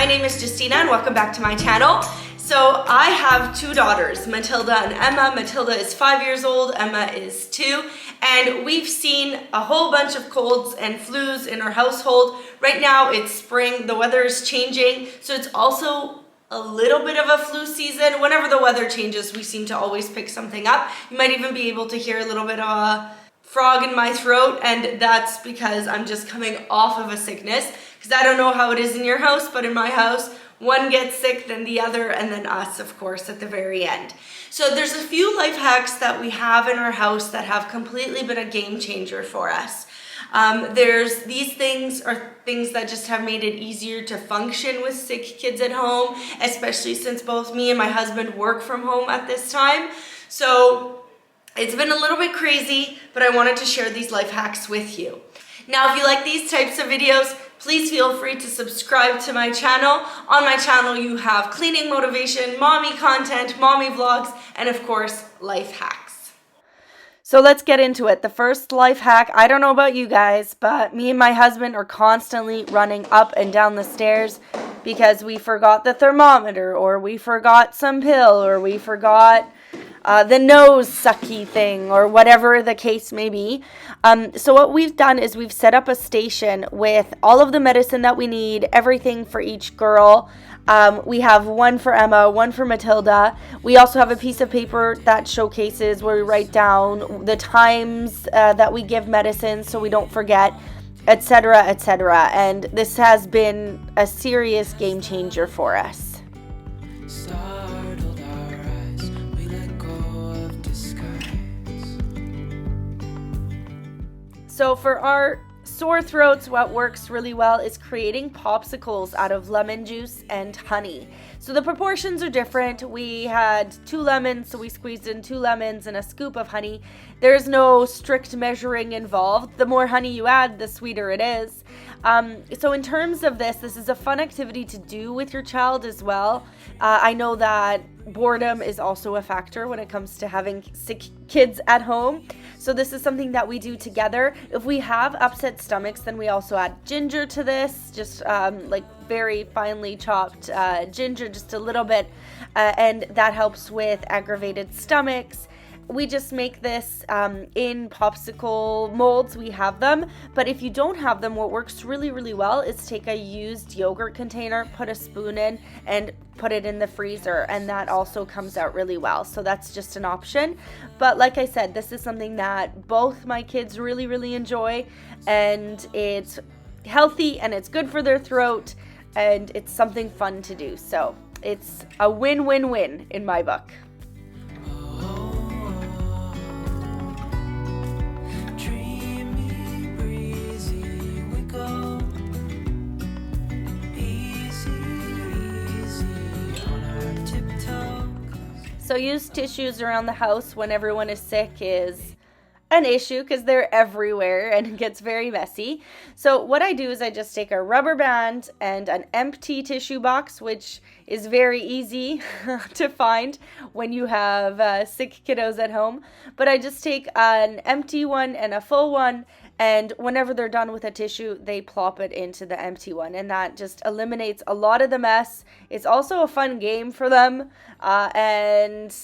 my name is Justina and welcome back to my channel. So I have two daughters, Matilda and Emma. Matilda is 5 years old, Emma is 2, and we've seen a whole bunch of colds and flus in our household. Right now it's spring, the weather is changing, so it's also a little bit of a flu season. Whenever the weather changes, we seem to always pick something up. You might even be able to hear a little bit of a frog in my throat, and that's because I'm just coming off of a sickness, because I don't know how it is in your house, but in my house, one gets sick, then the other, and then us, of course, at the very end. So there's a few life hacks that we have in our house that have completely been a game changer for us. There's these things are things that just have made it easier to function with sick kids at home, especially since both me and my husband work from home at this time. So it's been a little bit crazy, but I wanted to share these life hacks with you. Now, if you like these types of videos, please feel free to subscribe to my channel. On my channel, you have cleaning motivation, mommy content, mommy vlogs, and of course, life hacks. So let's get into it. The first life hack, I don't know about you guys, but me and my husband are constantly running up and down the stairs because we forgot the thermometer, or we forgot some pill, or we forgot the nose sucky thing, or whatever the case may be. So what we've done is we've set up a station with all of the medicine that we need, everything for each girl. We have one for Emma, one for Matilda. We also have a piece of paper that showcases where we write down the times that we give medicine so we don't forget, etc., etc. And this has been a serious game changer for us. So for our sore throats, what works really well is creating popsicles out of lemon juice and honey. So the proportions are different. We had 2 lemons, so we squeezed in 2 lemons and a scoop of honey. There's no strict measuring involved. The more honey you add, the sweeter it is. So in terms of this is a fun activity to do with your child as well. I know that boredom is also a factor when it comes to having sick kids at home. So this is something that we do together. If we have upset stomachs, then we also add ginger to this, just like very finely chopped ginger, just a little bit, and that helps with aggravated stomachs. We just make this in popsicle molds. We have them, but if you don't have them, what works really, really well is take a used yogurt container, put a spoon in, and put it in the freezer, and that also comes out really well. So that's just an option. But like I said, this is something that both my kids really, really enjoy, and it's healthy and it's good for their throat, and it's something fun to do. So it's a win-win-win in my book. So used tissues around the house when everyone is sick is an issue because they're everywhere and it gets very messy. So what I do is I just take a rubber band and an empty tissue box, which is very easy to find when you have sick kiddos at home. But I just take an empty one and a full one, and whenever they're done with a tissue, they plop it into the empty one, and that just eliminates a lot of the mess. It's also a fun game for them, and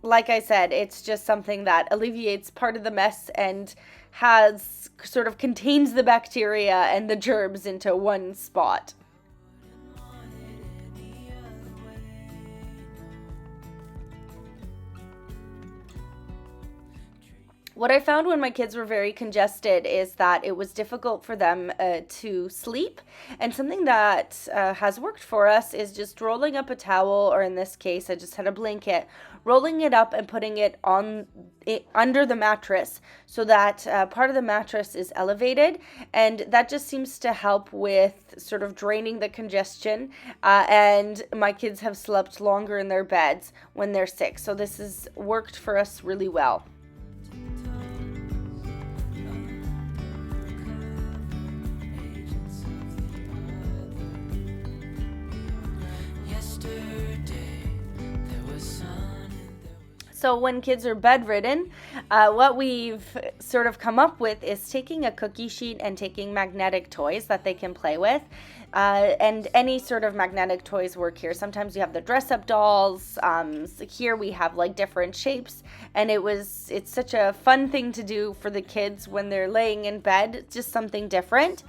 like I said, it's just something that alleviates part of the mess and has sort of contains the bacteria and the germs into one spot. What I found when my kids were very congested is that it was difficult for them to sleep. And something that has worked for us is just rolling up a towel, or in this case, I just had a blanket, rolling it up and putting it under the mattress so that part of the mattress is elevated. And that just seems to help with sort of draining the congestion. And my kids have slept longer in their beds when they're sick. So this has worked for us really well. So when kids are bedridden, what we've sort of come up with is taking a cookie sheet and taking magnetic toys that they can play with. And any sort of magnetic toys work here. Sometimes you have the dress-up dolls. Here we have like different shapes, and it's such a fun thing to do for the kids when they're laying in bed, just something different.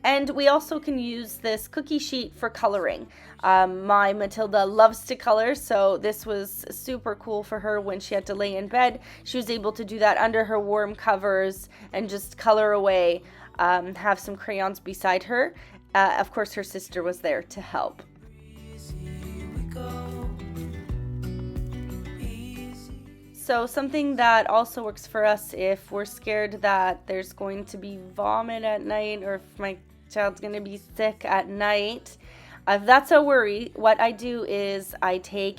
And we also can use this cookie sheet for coloring. My Matilda loves to color, so this was super cool for her when she had to lay in bed. She was able to do that under her warm covers and just color away, have some crayons beside her. Of course, her sister was there to help. So something that also works for us if we're scared that there's going to be vomit at night, or if my child's going to be sick at night, if that's a worry, what I do is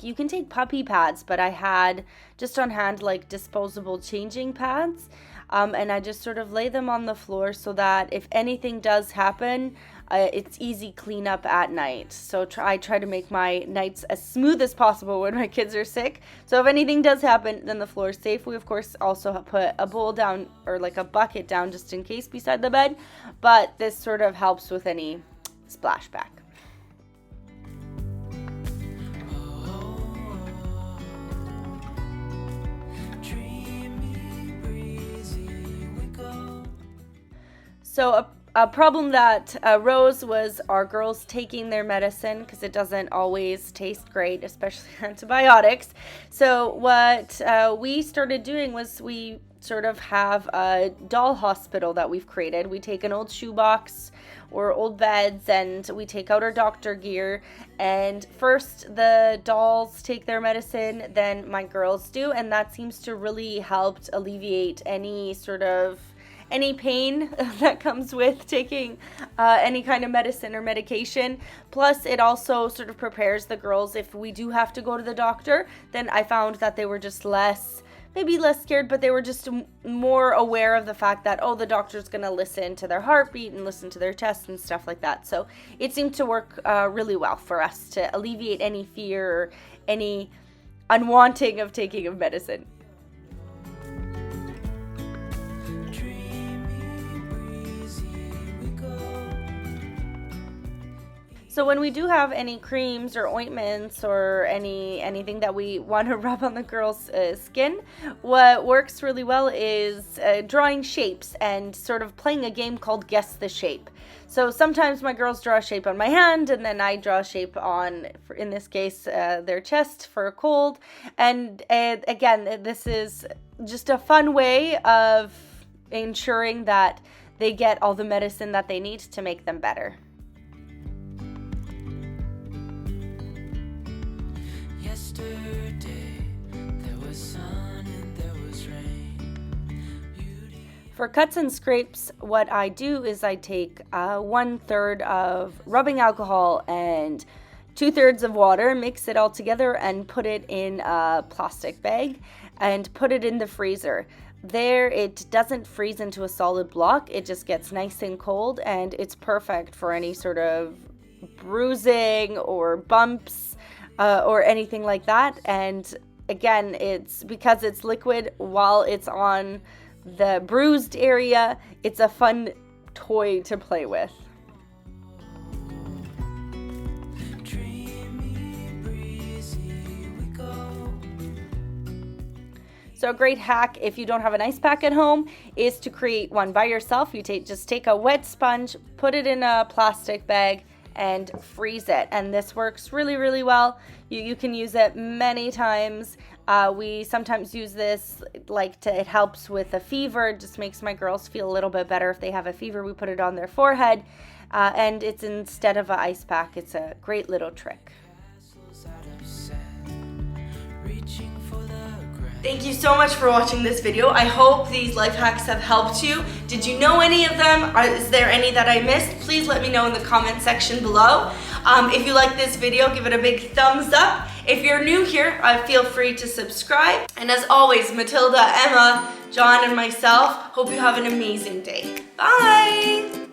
you can take puppy pads, but I had just on hand like disposable changing pads. And I just sort of lay them on the floor so that if anything does happen, it's easy cleanup at night. So I try to make my nights as smooth as possible when my kids are sick. So if anything does happen, then the floor is safe. We, of course, also put a bowl down or like a bucket down just in case beside the bed. But this sort of helps with any splashback. So a problem that arose was our girls taking their medicine, because it doesn't always taste great, especially antibiotics. So what we started doing was we sort of have a doll hospital that we've created. We take an old shoebox or old beds, and we take out our doctor gear, and first the dolls take their medicine, then my girls do, and that seems to really help alleviate any pain that comes with taking any kind of medicine or medication. Plus, it also sort of prepares the girls if we do have to go to the doctor. Then I found that they were just maybe less scared, but they were just more aware of the fact that, the doctor's going to listen to their heartbeat and listen to their chest and stuff like that. So it seemed to work really well for us to alleviate any fear or any unwanting of taking of medicine. So when we do have any creams or ointments or anything that we want to rub on the girl's skin, what works really well is drawing shapes and sort of playing a game called Guess the Shape. So sometimes my girls draw a shape on my hand, and then I draw a shape on, in this case, their chest for a cold. And again, this is just a fun way of ensuring that they get all the medicine that they need to make them better. For cuts and scrapes, what I do is I take 1/3 of rubbing alcohol and 2/3 of water, mix it all together and put it in a plastic bag and put it in the freezer. There, it doesn't freeze into a solid block. It just gets nice and cold, and it's perfect for any sort of bruising or bumps or anything like that. And again, it's because it's liquid while it's on the bruised area, it's a fun toy to play with. So a great hack if you don't have an ice pack at home is to create one by yourself. You just take a wet sponge, put it in a plastic bag, and freeze it. And this works really, really well. You can use it many times. We sometimes use this it helps with a fever. It just makes my girls feel a little bit better if they have a fever. We put it on their forehead, and it's instead of an ice pack. It's a great little trick. Thank you so much for watching this video. I hope these life hacks have helped you. Did you know any of them? Is there any that I missed? Please let me know in the comment section below. If you like this video, give it a big thumbs up. If you're new here, feel free to subscribe. And as always, Matilda, Emma, John, and myself hope you have an amazing day. Bye!